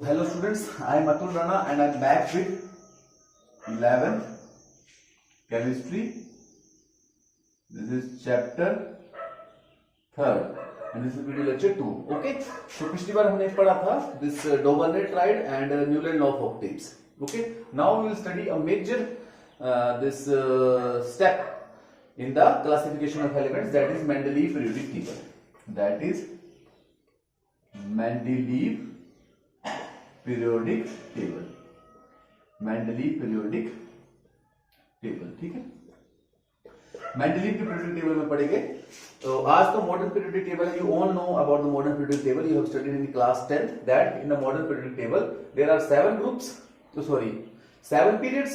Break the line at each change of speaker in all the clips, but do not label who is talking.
Hello students, I am Atul Rana and I am back with 11th chemistry. This is chapter 3rd and this is video lecture 2. Okay, so पिछली बार हमने पढ़ा था this Dovernet triad and Newland law of octaves. Okay, now we will study a major this step in the classification of elements, that is Mendeleev periodic table. That is Mendeleev periodic table. Mendeleev periodic table, ठीक है. Mendeleev के periodic table में पढ़ेंगे. तो आज तो modern periodic table है. You all know about the modern periodic table. You have studied in class 10 that in the modern periodic table there are 7 groups. तो sorry, 7 periods.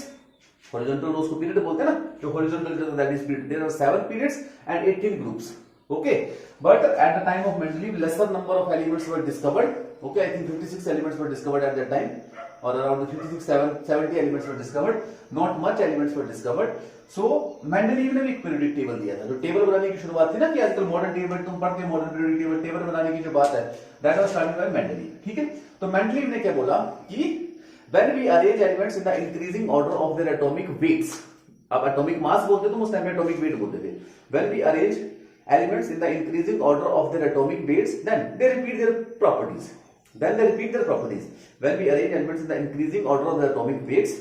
Horizontal rows को period बोलते हैं ना. जो horizontal that is period. There are 7 periods and 18 groups. Okay, but at the time of Mendeleev, lesser number of elements were discovered. Okay, I think 56 elements were discovered at that time, or around 70 elements were discovered. Not much elements were discovered. So Mendeleev ने भी एक periodic table दिया था. जो table बनाने की शुरुआत थी ना कि आजकल मॉडर्न टेबल तुम पढ़ते हो, मॉडर्न periodic टेबल बनाने की जो बात है, that was started by Mendeleev. ठीक है. तो Mendeleev ने क्या बोला कि when we arrange elements in the increasing order of their atomic weights, अब atomic mass बोलते तुम उस टाइम में atomic weight बोलते थे. When we arrange elements in the increasing order of their atomic weights, then they repeat their properties. When we arrange elements in the increasing order of their atomic weights,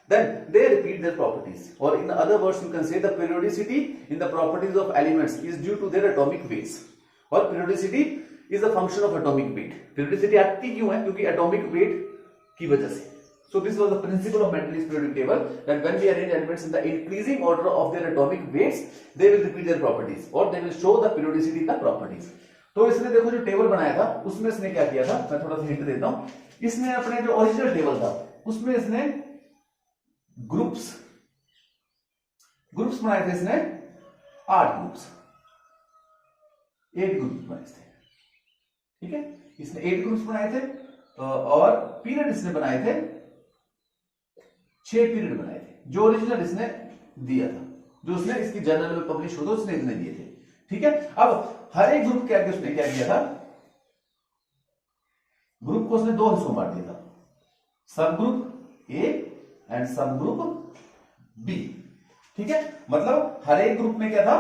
then they repeat their properties. Or in other words, you can say the periodicity in the properties of elements is due to their atomic weights. और periodicity is a function of atomic weight. Periodicity आती क्यों है? क्योंकि atomic weight की वजह से. So this was the principle of Mendeleev's periodic table, that when we arrange elements in the increasing order of their atomic weights, they will repeat their properties or they will show the periodicity का properties. तो इसने देखो जो table बनाया था उसमें इसने क्या किया था, मैं थोड़ा सा हिंट देता हूं. इसने अपने जो ओरिजिनल टेबल था उसमें इसने ग्रुप्स बनाए थे. इसने 8 ग्रुप्स, 8 ग्रुप्स बनाए थे. ठीक है, इसने 8 ग्रुप्स बनाए थे और पीरियड इसने बनाए थे 6 पीरियड बनाए थे जो ओरिजिनल इसने दिया था, जो उसने इसकी जर्नल में पब्लिश होता उसने इतने दिए थे. ठीक है. अब हर एक ग्रुप के आगे उसने क्या किया था, ग्रुप को उसने 2 हिस्सों में बांट दिया था, सब ग्रुप ए एंड सब ग्रुप बी. ठीक है, मतलब हर एक ग्रुप में क्या था,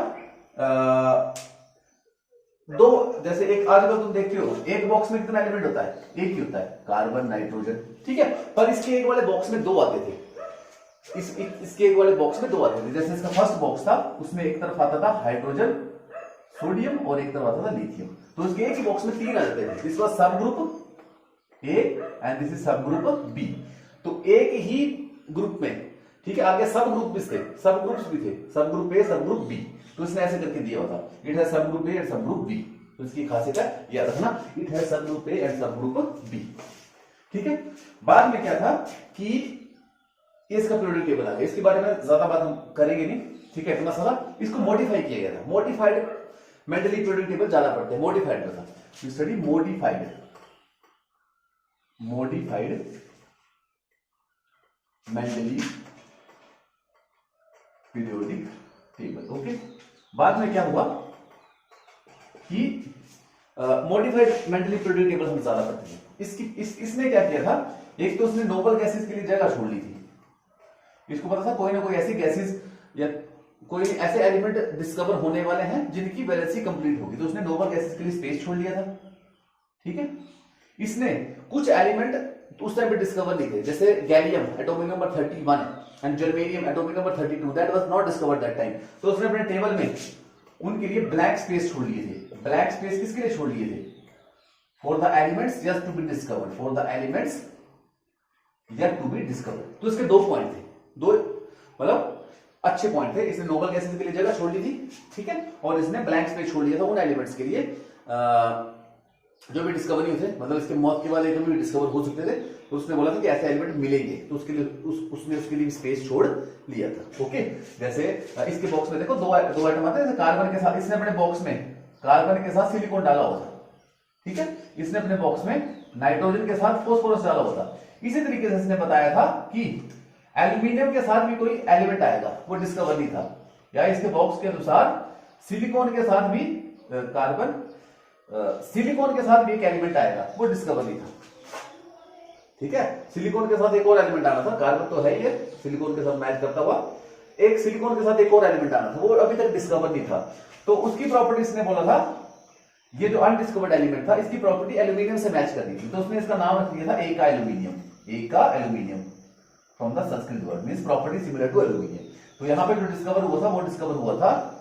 2, जैसे एक आजकल तुम देखते हो एक बॉक्स में कितना एलिमेंट होता है, एक ही होता है, कार्बन नाइट्रोजन. ठीक है, पर इसके एक वाले बॉक्स में 2 आते थे. इसके एक वाले बॉक्स में 2 आते थे. जैसे इसका फर्स्ट बॉक्स था उसमें एक तरफ आता था हाइड्रोजन सोडियम और एक तरफ आता था लिथियम. तो उसके एक ही बॉक्स में 3 आ जाते थे. दिस वाज सब group A and this is सब ग्रुप बी. तो एक ही ग्रुप में, ठीक है, आगे सब ग्रुप भी थे, सब ग्रुप्स भी थे, सब ग्रुप ए सब ग्रुप बी. तो इसने ऐसे करके दिया होता, इट है सब ग्रुप ए एंड सब ग्रुप बी. तो इसकी खासियत है याद रखना, इट है सब ग्रुप ए एंड सब ग्रुप बी. ठीक है. बाद में क्या था कि इसका पीरियोडिक टेबल आ गया. इसके बारे में ज्यादा बात हम करेंगे नहीं. ठीक है, इतना सारा इसको मॉडिफाई किया गया था. मॉडिफाइड मेंडलीव पीरियोडिक टेबल ज्यादा पढ़ते हैं, मॉडिफाइड में था. We study modified Mendeleev periodic table. Okay. बाद में क्या हुआ कि मॉडिफाइड मेंडलीव पीरियोडिक टेबल हम ज्यादा पढ़ते हैं. इसने क्या किया था, एक तो उसने नोबल गैसेस के लिए जगह छोड़ ली थी. इसको पता था कोई ना कोई ऐसी गैसेस या कोई ऐसे एलिमेंट डिस्कवर होने वाले हैं जिनकी वैलेंसी कंप्लीट होगी, तो उसने नोबल गैसेस के लिए स्पेस छोड़ लिया था. ठीक है. इसने कुछ एलिमेंट उस टाइम पे डिस्कवर नहीं थे, जैसे gallium atomic number 31 and germanium atomic number 32, that was not discovered that time. तो उसने अपने टेबल में उनके लिए ब्लैंक स्पेस छोड़ लिए थे. ब्लैंक स्पेस किसके लिए छोड़ लिए थे? For the elements yet to be discovered, for the elements yet to be discovered. तो इसके 2 पॉइंट थे, 2 मतलब अच्छे पॉइंट थे. इसने नोबल गैसेस के लिए जगह छोड़ ली थी. ठीक है, और इसने ब्लैंक स्पेस छोड़ लिया था उन एलिमेंट्स के लिए जो भी डिस्कवर नहीं थे, मतलब इसके मौत के बाद एकदम भी डिस्कवर हो सकते थे. तो उसने बोला था कि ऐसे एलिमेंट मिलेंगे, तो उसके लिए उसने उसके लिए स्पेस छोड़ लिया था. ओके. जैसे इसके बॉक्स में देखो 2 आइटम आते हैं. जैसे कार्बन के साथ इसने अपने बॉक्स में कार्बन के साथ सिलिकॉन डाला हुआ था. ठीक है. इसने अपने बॉक्स में नाइट्रोजन के साथ फास्फोरस डाला हुआ था. इसी तरीके से इसने बताया था कि एल्यूमिनियम के साथ भी कोई एलिमेंट आएगा, वो डिस्कवर नहीं था. या इसके बॉक्स के अनुसार सिलिकॉन के साथ भी सिलिकॉन के साथ भी एक एलिमेंट आएगा, वो डिस्कवर नहीं था. ठीक है। सिलिकॉन के साथ एक और एलिमेंट आना था, कार्बन तो है ही है, सिलिकॉन के साथ मैच करता हुआ एक सिलिकॉन के साथ एक और एलिमेंट आना था, वो अभी तक डिस्कवर नहीं था। तो उसकी प्रॉपर्टीज ने बोला था ये जो अनडिस्कवर्ड एलिमेंट था इसकी प्रॉपर्टी एल्यूमिनियम से मैच करनी थी, तो उसने इसका नाम रख दिया था एका एल्यूमिनियम, एका aluminium from the Sanskrit word means property similar to aluminium. तो यहां पे जो डिस्कवर हुआ था वो डिस्कवर हुआ था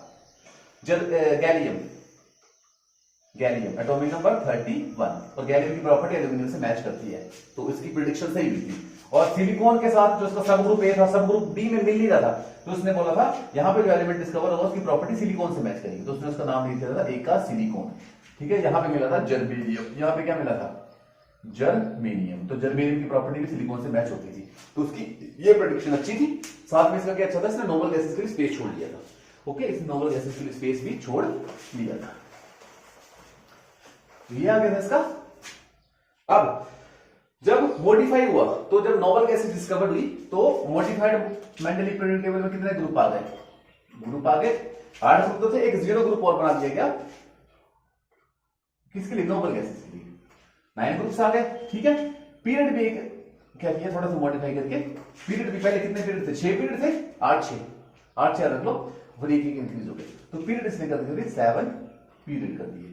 गैलियम, गैलियम एटॉमिक नंबर 31, और गैलियम की प्रॉपर्टी एल्यूमिनियम से मैच करती है, तो इसकी प्रेडिक्शन सही हुई थी। और सिलिकॉन के साथ जो उसका सब ग्रुप ए था सब ग्रुप डी में मिल नहीं रहा था, तो उसने बोला था यहाँ पे जो एलिमेंट डिस्कवर होगा उसकी प्रॉपर्टी सिलिकॉन से मैच करेगी, तो उसने उसका नाम लिख दिया था एका सिलिकॉन, ठीक है। यहाँ पे मिला था जर्मेनियम, यहाँ पे क्या मिला था जर्मेनियम, तो जर्मेनियम की प्रॉपर्टी भी सिलिकॉन से मैच होती थी, तो उसकी ये प्रेडिक्शन अच्छी थी। साथ में इसका क्या अच्छा था, इसने नोबल गैसेस के लिए स्पेस छोड़ दिया था, ओके, इसने नोबल गैसेस के लिए स्पेस भी छोड़ लिया था। ये आ गया था इसका। अब जब मॉडिफाई हुआ, तो जब नोबल गैसेस डिस्कवर हुई तो मॉडिफाइड मेंडली पीरियोडिक टेबल में कितने ग्रुप आ गए, ग्रुप आ गए 8 ग्रुप तो थे, एक 0 ग्रुप और बना दिया गया, किसके लिए, नोबल गैसेस के लिए 9 ग्रुप्स आ गए, ठीक है। पीरियड भी क्या किया थोड़ा सा मॉडिफाई करके, पीरियड भी पहले कितने पीरियड थे, 6 पीरियड थे, 8 6 रख लो, फिर एक इंक्रीज हो गए, तो पीरियड इसने कर दिए 7 पीरियड कर दिए,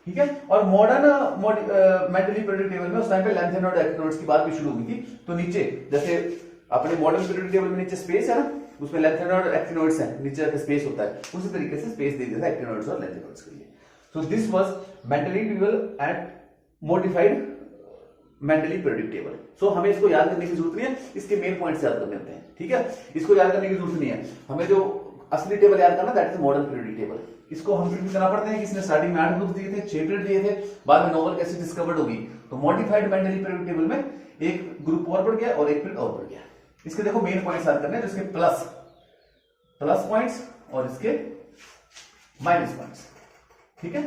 ठीक है। और मॉडर्न मेंडली पीरियोडिक टेबल में उस टाइम पे लेंथेनॉइड और एक्टिनॉइड्स की बात भी शुरू हुई थी, तो नीचे जैसे अपने मॉडर्न पीरियोडिक टेबल में नीचे स्पेस है ना, उसमें लेंथेनॉइड और एक्टिनॉइड्स है, नीचे जाके स्पेस होता है, उसी तरीके से स्पेस दे दिया था एक्टिनॉइड्स और लेंथेनॉइड्स के लिए। So this was Mendeleev table and modified Mendeleev periodic table. सो हमें इसको याद करने की जरूरत नहीं है, इसके मेन पॉइंट्स याद करने होते हैं, ठीक है। इसको याद करने की जरूरत नहीं है, हमें जो असली टेबल याद करना that is modern periodic table. इसको हम फिर करना पड़ते हैं कि इसने स्टार्टिंग में 8 ग्रुप दिए थे, 6 पीरियड दिए थे, बाद में नोबल गैसेस डिस्कवर्ड होगी, तो मॉडिफाइड मेंडली पीरियोडिक टेबल में एक ग्रुप और बढ़ गया और एक पीरियड और बढ़ गया। इसके देखो मेन पॉइंट्स याद करने हैं, जिसके प्लस पॉइंट्स और इसके माइनस पॉइंट्स, ठीक है,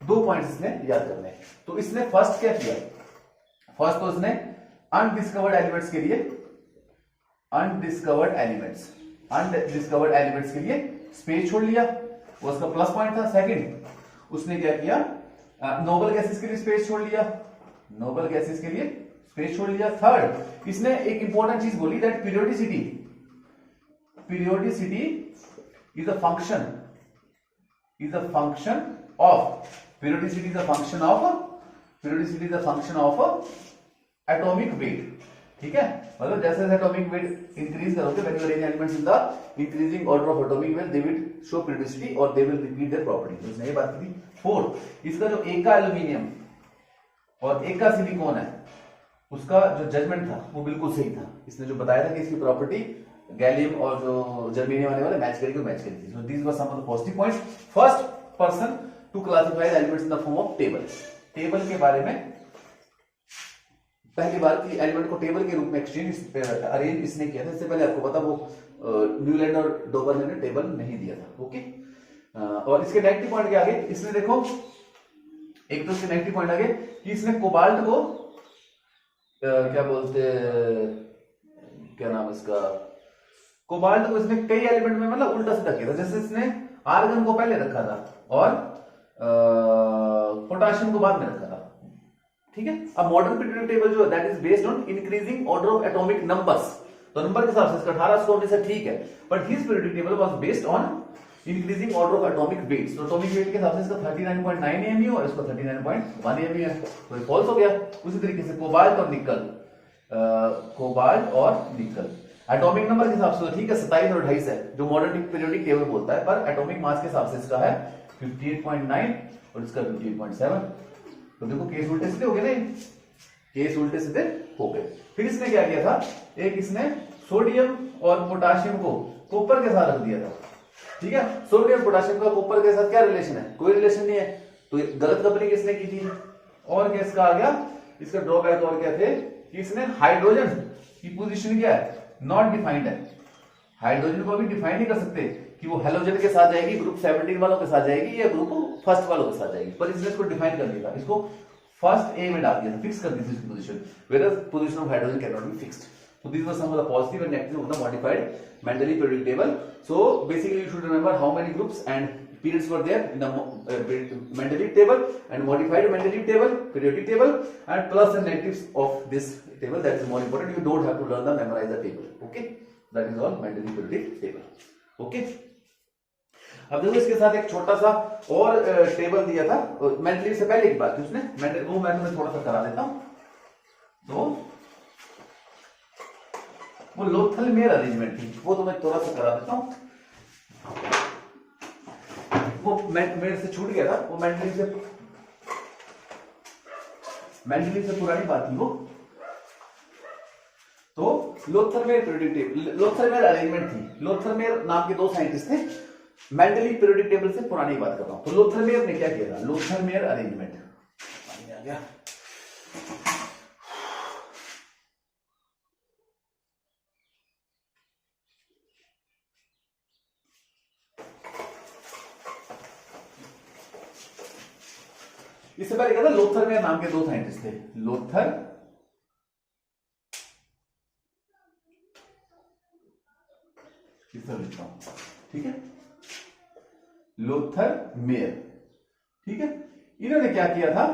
2 पॉइंट्स इसने याद करने हैं। तो इसने फर्स्ट क्या किया, फर्स्ट तो इसने अनडिस्कवर्ड एलिमेंट्स के लिए अनडिस्कवर्ड एलिमेंट्स के लिए स्पेस छोड़ लिया, वो उसका प्लस पॉइंट था। सेकंड उसने क्या किया, नोबल गैसेस के लिए स्पेस छोड़ लिया, नोबल गैसेस के लिए स्पेस छोड़ लिया। थर्ड इसने एक इंपॉर्टेंट चीज बोली that periodicity is a function of atomic weight, ठीक है। मतलब जैसे जैसे एटॉमिक वेट इंक्रीज करोगे, when you arrange elements in the increasing order of atomic weight they will show periodicity और they will repeat their property, इसने ये बात की थी। फोर्थ इसका जो एका एल्यूमिनियम और एका सिलिकॉन है उसका जो जजमेंट था वो बिल्कुल सही था, इसने जो बताया था कि इसकी प्रॉपर्टी गैलियम और जो जर्मेनियम आने वाले मैच करेगी, मैच करेगी। So this was some of the positive points. First person to classify the elements in the form of table, table के बारे में पहली बार की एलिमेंट को टेबल के रूप में अरेंज इसने किया था। इससे पहले आपको पता वो न्यूलैंड और डोबर्ले ने टेबल नहीं दिया था, ओके। और इसके नेगेटिव पॉइंट के आगे इसने देखो, एक तो इसके नेगेटिव पॉइंट आगे कि इसने कोबाल्ट को क्या बोलते, क्या नाम इसका, कोबाल्ट को इसने कई एलिमेंट में मतलब उल्टा सीधा किया था। जैसे इसने आर्गन को पहले रखा था और पोटाशियम को बाद में रखा था, ठीक है। अब मॉडर्न पीरियोडिक टेबल जो है that is based on increasing order of atomic numbers, तो नंबर के हिसाब से इसका 1819 से ठीक है, but his periodic table was based on increasing order of atomic weights, तो एटॉमिक वेट के हिसाब से इसका 39.9 एमयू और इसका 39.1 एमयू है, तो ये फॉल्स हो गया। उसी तरीके से कोबाल्ट और निकल एटॉमिक नंबर के हिसाब से तो ठीक है 27 और 28 है जो मॉडर्न पीरियोडिक टेबल बोलता है, पर एटॉमिक मास के हिसाब से इसका है 58.9 और इसका 58.7, तो देखो केस उल्टे सीधे हो गए ना, केस उल्टे सीधे हो गए। फिर इसने क्या किया था, एक इसने सोडियम और पोटाशियम को कॉपर के साथ रख दिया था, ठीक है। सोडियम पोटाशियम का कॉपर के साथ क्या रिलेशन है, कोई रिलेशन नहीं है, तो गलत कपलिंग इसने की थी। और क्या इसका आ गया, इसका ड्रॉबैक और क्या थे कि इसने हाइड्रोजन की पोजीशन क्या है, नॉट डिफाइंड है। हाइड्रोजन को अभी डिफाइन नहीं कर सकते कि वो हेलोजन के साथ जाएगी, ग्रुप 17 वालों के साथ जाएगी या ग्रुप फर्स्ट वालों के साथ जाएगी, पर इसने इसको डिफाइन कर दिया था, इसको फर्स्ट ए में डाल दिया था, फिक्स कर दी थी इसकी position, whereas position of hydrogen cannot be fixed. So these were some of the positive and negative of the modified Mendeleev periodic table. So basically you should remember how many groups and periods were there in the Mendeleev table and modified Mendeleev table, periodic table, and plus and negatives of this table. That is more important. You don't have to learn the memorize the table. Okay, that is all Mendeleev periodic table. Okay. अब देखो इसके साथ एक छोटा सा और table दिया था मेंडलीव से पहले की बात थी उसने, वो मैं तुम्हें थोड़ा सा करा देता हूं। तो वो लोथल-मेयर अरेंजमेंट थी, वो तो मैं थोड़ा सा करा देता हूं। वो मेरे से छूट गया था, वो मेंडलीव से पुरानी बात थी वो। तो लोथल-मेयर पीरियोडिक टेबल, लोथल-मेयर अरेंजमेंट थी। लोथल-मेयर नाम के दो साइंटिस्ट थे, मेंडलीव पीरियोडिक टेबल से पुरानी बात कर रहा हूं। तो लोथल-मेयर ने क्या किया था, लोथल-मेयर अरेंजमेंट आ गया। इससे पहले क्या था, लोथल-मेयर नाम के दो साइंटिस्ट थे, लोथल लिखता हूं, ठीक है, लोथल-मेयर, ठीक है। इन्होंने क्या किया था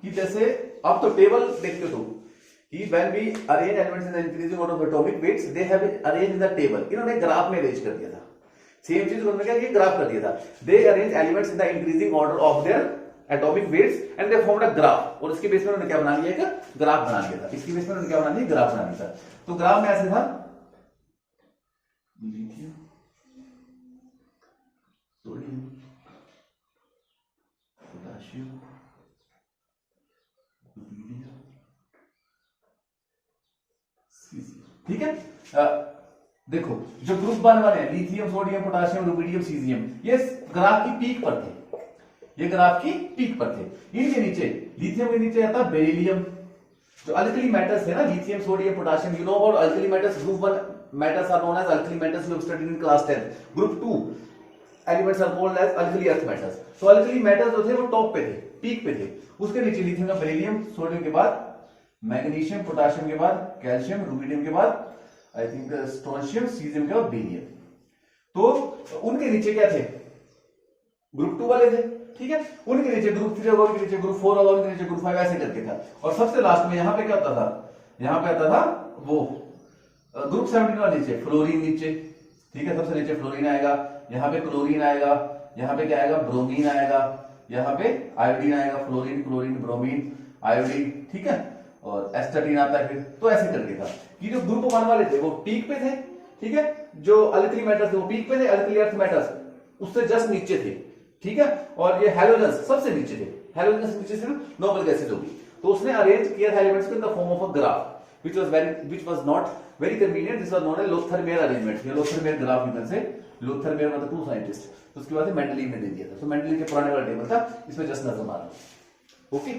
कि जैसे अब तो टेबल देखते हो कि when we arrange elements in the increasing order of atomic weights they have arrange in the table. इन्होंने ग्राफ में अरेंज कर दिया था, सेम चीज उन्होंने क्या किया, ग्राफ कर दिया था। They arrange elements in the increasing order of their atomic weights and they formed a graph. और इसके बेस में उन्होंने क्या बना लिया, एक ग्राफ बना लिया था। इसके बेस में उन्होंने क्या बना लिया, ग्राफ बना लिया था। तो ग्राफ में ऐसे था, लिथियम, सोडियम, पोटेशियम, ठीक है। देखो जो ग्रुप वन वाले हैं, lithium, sodium, potassium, rubidium, caesium, ये ग्राफ की पीक पर थे, ये ग्राफ की पीक पर थे। इनके नीचे, लिथियम के नीचे आता बेरिलियम, जो अल्कली मेटल्स है ना, lithium, sodium, potassium. You know about alkali metals, group one metals are known as alkali metals, you have studied in class 10। Group two elements are called as alkali earth metals. तो alkali metals जो थे वो top पे थे, peak पे थे। उसके नीचे लिथियम का बेरिलियम, सोडियम के बाद मैग्नीशियम, पोटेशियम के बाद कैल्शियम, रुबिडियम के बाद आई थिंक स्ट्रोंशियम, सीजियम के बाद बेरियम। तो उनके नीचे क्या थे, ग्रुप टू वाले थे, ठीक है। उनके नीचे ग्रुप थ्री होगा, उनके नीचे ग्रुप फोर होगा, उनके नीचे ग्रुप फाइव, ऐसे करके था। और सबसे लास्ट में यहां पे क्या होता था, यहां पे आता था वो ग्रुप 17 वाले नीचे फ्लोरीन नीचे, ठीक है। सबसे नीचे फ्लोरीन आएगा, यहाँ पे क्लोरीन आएगा, यहाँ पे क्या आएगा, ब्रोमीन आएगा, यहाँ पे आयोडीन आएगा, फ्लोरीन, क्लोरीन, ब्रोमीन, आयोडीन, ठीक है। और एस्टाटीन आता है फिर। तो ऐसे करके था कि जो ग्रुप वन वाले थे वो पीक पे थे, ठीक है। जो अल्कली मेटल्स थे वो पीक पे थे, अल्कली अर्थ मेटल्स उससे जस्ट नीचे थे, ठीक है। और ये हैलोजन्स सबसे नीचे थे, हैलोजन्स नीचे सिर्फ नोबल गैसेज होगी। तो उसने अरेंज किया एलिमेंट्स को इन the form of a graph which was not very convenient. This was known as Lothar-Meyer arrangement. ये Lothar-Meyer ग्राफ निकल से, Lothar-Meyer मतलब टू साइंटिस्ट। तो उसके बाद से मेंडलीव ने दे दिया था। तो मेंडलीव के पुराने वाला टेबल था, इसमें जस्ट नजर मार लो। ओके,